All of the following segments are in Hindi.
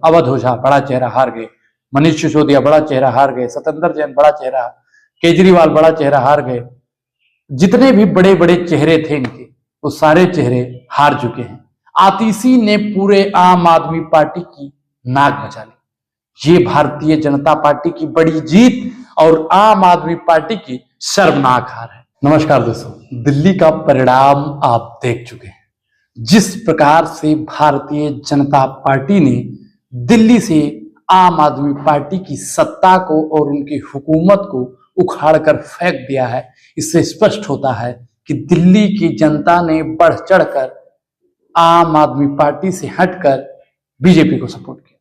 अवध ओझा बड़ा चेहरा हार गए, मनीष सिसोदिया बड़ा चेहरा हार गए, सत्येंद्र जैन बड़ा चेहरा, केजरीवाल बड़ा चेहरा हार गए। जितने भी बड़े बड़े चेहरे थे इनके, वो सारे चेहरे हार चुके हैं। आतिशी ने पूरे आम आदमी पार्टी की नाक बचा ली। ये भारतीय जनता पार्टी की बड़ी जीत और आम आदमी पार्टी की शर्मनाक हार है। नमस्कार दोस्तों, दिल्ली का परिणाम आप देख चुके हैं। जिस प्रकार से भारतीय जनता पार्टी ने दिल्ली से आम आदमी पार्टी की सत्ता को और उनकी हुकूमत को उखाड़कर फेंक दिया है, इससे स्पष्ट होता है कि दिल्ली की जनता ने बढ़ चढ़कर आम आदमी पार्टी से हटकर बीजेपी को सपोर्ट किया।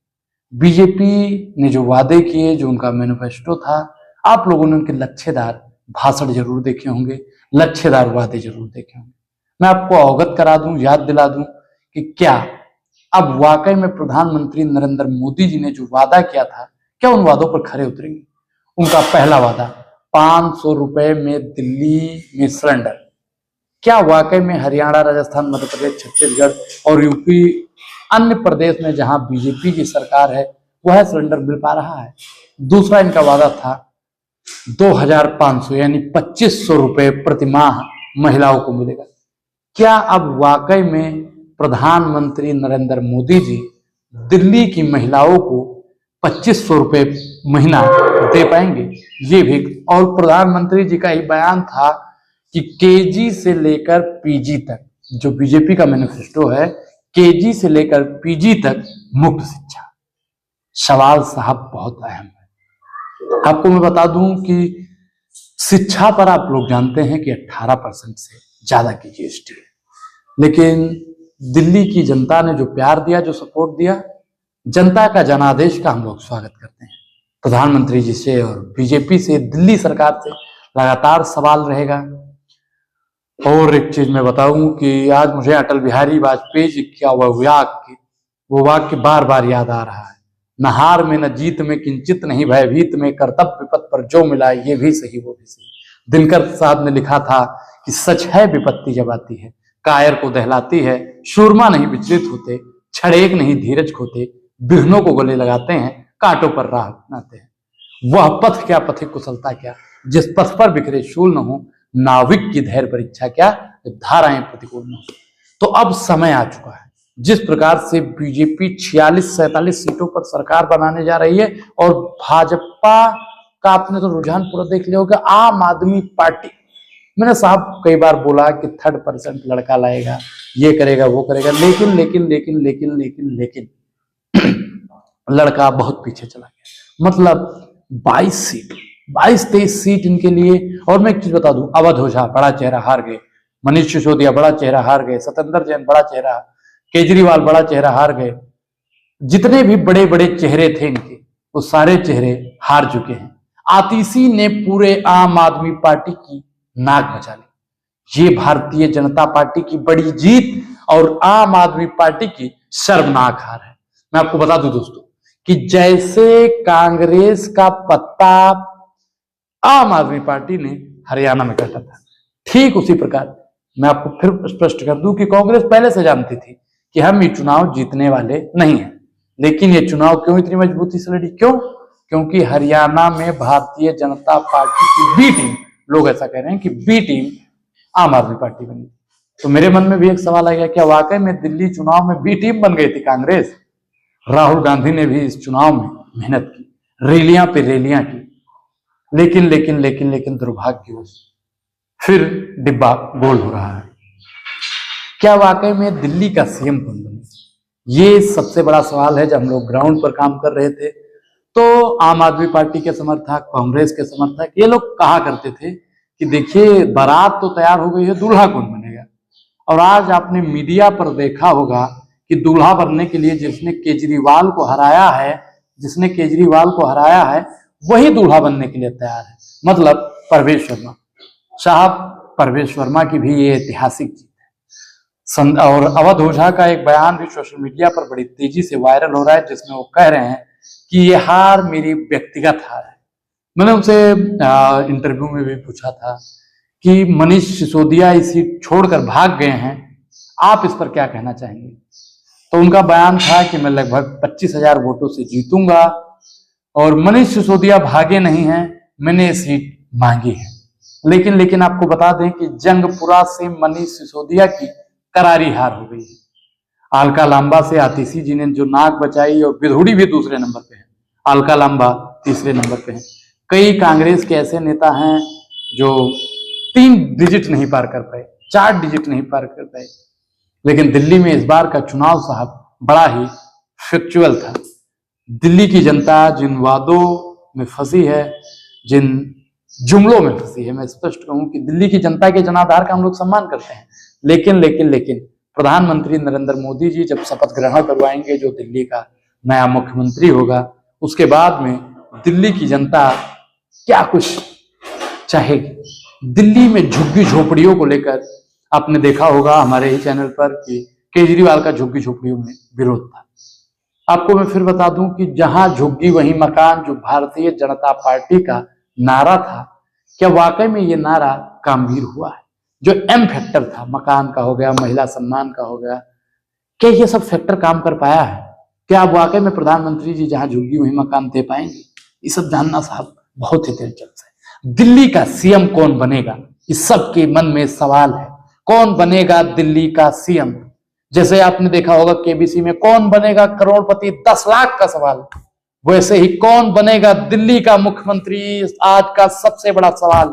बीजेपी ने जो वादे किए, जो उनका मैनिफेस्टो था, आप लोगों ने उनके लच्छेदार भाषण जरूर देखे होंगे, लच्छेदार वादे जरूर देखे होंगे। मैं आपको अवगत करा दूं, याद दिला दूं कि क्या अब वाकई में प्रधानमंत्री नरेंद्र मोदी जी ने जो वादा किया था, क्या उन वादों पर खरे उतरेंगे। उनका पहला वादा 500 रुपए में दिल्ली में सिलेंडर। क्या वाकई में हरियाणा, राजस्थान, मध्य प्रदेश, छत्तीसगढ़ और यूपी अन्य प्रदेश में जहां बीजेपी की सरकार है वह सिलेंडर मिल पा रहा है। दूसरा इनका वादा था 2500 यानी 2500 रुपए प्रति माह महिलाओं को मिलेगा। क्या अब वाकई में प्रधानमंत्री नरेंद्र मोदी जी दिल्ली की महिलाओं को 2500 रुपए महीना दे पाएंगे? ये भी, और प्रधानमंत्री जी का ही बयान था कि केजी से लेकर पीजी तक, जो बीजेपी का मैनिफेस्टो है, केजी से लेकर पीजी तक मुफ्त शिक्षा। सवाल साहब बहुत अहम है। आपको मैं बता दूं कि शिक्षा पर आप लोग जानते हैं कि 18% से ज्यादा की जीएसटी है, लेकिन दिल्ली की जनता ने जो प्यार दिया, जो सपोर्ट दिया, जनता का जनादेश का हम लोग स्वागत करते हैं। प्रधानमंत्री जी से और बीजेपी से, दिल्ली सरकार से लगातार सवाल रहेगा। और एक चीज मैं बताऊं कि आज मुझे अटल बिहारी वाजपेयी जी का वो वाक्य बार बार याद आ रहा है। न हार में न जीत में किंचित नहीं भयभीत में, कर्तव्य विपत पर जो मिला ये भी सही वो भी सही। दिनकर साहब ने लिखा था कि सच है विपत्ति जब आती है, कायर को दहलाती है, शूरमा नहीं विचलित होते, छड़ेक नहीं धीरज खोते, विघ्नों को गले लगाते हैं, कांटों पर राह अपनाते हैं। वह पथ क्या, पथिक कुशलता क्या, जिस पथ पर बिखरे शूल न हो, नाविक की धैर्य परीक्षा क्या, धाराएं प्रतिकूल न हो। तो अब समय आ चुका है। जिस प्रकार से बीजेपी 46-47 सीटों पर सरकार बनाने जा रही है और भाजपा का आपने तो रुझान पूरा देख लिया होगा। आम आदमी पार्टी, मैंने साहब कई बार बोला कि 3% लड़का लाएगा, ये करेगा, वो करेगा, लेकिन लेकिन लेकिन लेकिन लेकिन लेकिन लड़का बहुत पीछे चला गया। मतलब 22-23 सीट इनके लिए। और मैं एक चीज बता दूं, अवध ओझा बड़ा चेहरा हार गए, मनीष सिसोदिया बड़ा चेहरा हार गए, सत्येंद्र जैन बड़ा चेहरा, केजरीवाल बड़ा चेहरा हार गए। जितने भी बड़े बड़े चेहरे थे इनके, वो सारे चेहरे हार चुके हैं। आतिशी ने पूरे आम आदमी पार्टी की नाक बचा ली। ये भारतीय जनता पार्टी की बड़ी जीत और आम आदमी पार्टी की शर्मनाक हार है। मैं आपको बता दूं दोस्तों कि जैसे कांग्रेस का पत्ता आम आदमी पार्टी ने हरियाणा में काटा था, ठीक उसी प्रकार मैं आपको फिर स्पष्ट कर दूं कि कांग्रेस पहले से जानती थी कि हम ये चुनाव जीतने वाले नहीं हैं, लेकिन ये चुनाव क्यों इतनी मजबूती से लड़ी? क्यों? क्योंकि हरियाणा में भारतीय जनता पार्टी की बी टीम, लोग ऐसा कह रहे हैं कि बी टीम आम आदमी पार्टी बनी। तो मेरे मन में भी एक सवाल आ गया, क्या वाकई में दिल्ली चुनाव में बी टीम बन गई थी कांग्रेस? राहुल गांधी ने भी इस चुनाव में मेहनत की, रैलियां पे रैलियां की, लेकिन लेकिन लेकिन लेकिन दुर्भाग्यवश फिर डिब्बा गोल हो रहा है। क्या वाकई में दिल्ली का सीएम कौन बने? ये सबसे बड़ा सवाल है। जब हम लोग ग्राउंड पर काम कर रहे थे तो आम आदमी पार्टी के समर्थक, कांग्रेस के समर्थक, ये लोग कहा करते थे कि देखिए बारात तो तैयार हो गई है, दूल्हा कौन बनेगा? और आज आपने मीडिया पर देखा होगा कि दूल्हा बनने के लिए जिसने केजरीवाल को हराया है वही दूल्हा बनने के लिए तैयार है। मतलब परवेश वर्मा साहब, परवेश वर्मा की भी ये ऐतिहासिक जीत है। और अवध ओझा का एक बयान भी सोशल मीडिया पर बड़ी तेजी से वायरल हो रहा है, जिसमें वो कह रहे हैं कि ये हार मेरी व्यक्तिगत हार है। मैंने उनसे इंटरव्यू में भी पूछा था कि मनीष सिसोदिया इसी छोड़कर भाग गए हैं, आप इस पर क्या कहना चाहेंगे? तो उनका बयान था कि मैं लगभग 25,000 वोटों से जीतूंगा और मनीष सिसोदिया भागे नहीं हैं, मैंने ये सीट मांगी है। लेकिन आपको बता दें कि जंगपुरा से मनीष सिसोदिया की करारी हार हो गई है। अलका लांबा से आतिशी जी ने जो नाक बचाई और बिधुड़ी भी दूसरे नंबर पे है, अलका लांबा तीसरे नंबर पे है। कई कांग्रेस के ऐसे नेता हैं जो 3 डिजिट नहीं पार कर पाए, 4 डिजिट नहीं पार कर पाए। लेकिन दिल्ली में इस बार का चुनाव साहब बड़ा ही फैक्चुअल था। दिल्ली की जनता जिन वादों में फंसी है, जिन जुमलों में फंसी है, मैं स्पष्ट कहूं कि दिल्ली की जनता के जनाधार का हम लोग सम्मान करते हैं, लेकिन प्रधानमंत्री नरेंद्र मोदी जी जब शपथ ग्रहण करवाएंगे, जो दिल्ली का नया मुख्यमंत्री होगा, उसके बाद में दिल्ली की जनता क्या कुछ चाहेगी। दिल्ली में झुग्गी झोपड़ियों को लेकर आपने देखा होगा हमारे ही चैनल पर कि केजरीवाल का झुग्गी झोपड़ियों में विरोध था। आपको मैं फिर बता दूं कि जहां झुग्गी वहीं मकान, जो भारतीय जनता पार्टी का नारा था, क्या वाकई में ये नारा कामवीर हुआ है? जो एम फैक्टर था, मकान का हो गया, महिला सम्मान का हो गया, क्या ये सब फैक्टर काम कर पाया है? क्या अब वाकई में प्रधानमंत्री जी जहां झुग्गी वहीं मकान दे पाएंगे? ये सब जानना साहब बहुत ही दिलचस्प है। दिल्ली का सीएम कौन बनेगा, इस सबके मन में सवाल है। कौन बनेगा दिल्ली का सीएम? जैसे आपने देखा होगा केबीसी में कौन बनेगा करोड़पति, 10 लाख का सवाल, वैसे ही कौन बनेगा दिल्ली का मुख्यमंत्री, आज का सबसे बड़ा सवाल।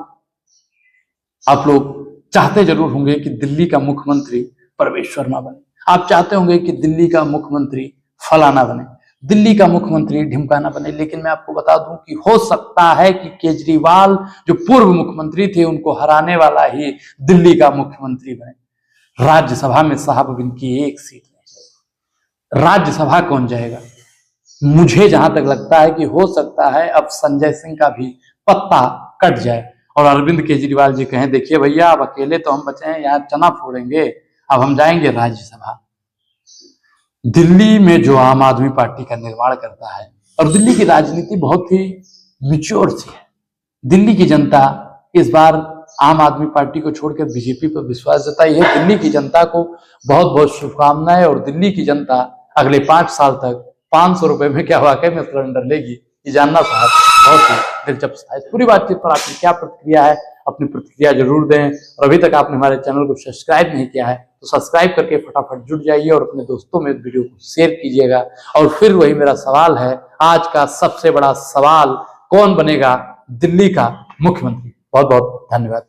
आप लोग चाहते जरूर होंगे कि दिल्ली का मुख्यमंत्री प्रवेश शर्मा बने, आप चाहते होंगे कि दिल्ली का मुख्यमंत्री फलाना बने, दिल्ली का मुख्यमंत्री ढिमकाना बने, लेकिन मैं आपको बता दूं कि हो सकता है कि केजरीवाल जो पूर्व मुख्यमंत्री थे, उनको हराने वाला ही दिल्ली का मुख्यमंत्री बने। राज्यसभा में साहब अब इनकी 1 सीट नहीं, राज्यसभा कौन जाएगा? मुझे जहां तक लगता है कि हो सकता है अब संजय सिंह का भी पत्ता कट जाए और अरविंद केजरीवाल जी कहें, देखिए भैया अब अकेले तो हम बचे हैं, यहाँ चना फोड़ेंगे, अब हम जाएंगे राज्यसभा। दिल्ली में जो आम आदमी पार्टी का निर्माण करता है, और दिल्ली की राजनीति बहुत ही मिच्योर सी है। दिल्ली की जनता इस बार आम आदमी पार्टी को छोड़कर बीजेपी पर विश्वास जताई है। दिल्ली की जनता को बहुत बहुत शुभकामनाएं, और दिल्ली की जनता अगले 5 साल तक 500 रुपए में क्या वाकई में सिलेंडर लेगी, ये जानना साहब बहुत ही दिलचस्प था। इस पूरी बातचीत पर आपकी क्या प्रतिक्रिया है, अपनी प्रतिक्रिया जरूर दें। और अभी तक आपने हमारे चैनल को सब्सक्राइब नहीं किया है तो सब्सक्राइब करके फटाफट जुड़ जाइए और अपने दोस्तों में वीडियो को शेयर कीजिएगा। और फिर वही मेरा सवाल है, आज का सबसे बड़ा सवाल, कौन बनेगा दिल्ली का मुख्यमंत्री? बहुत बहुत धन्यवाद।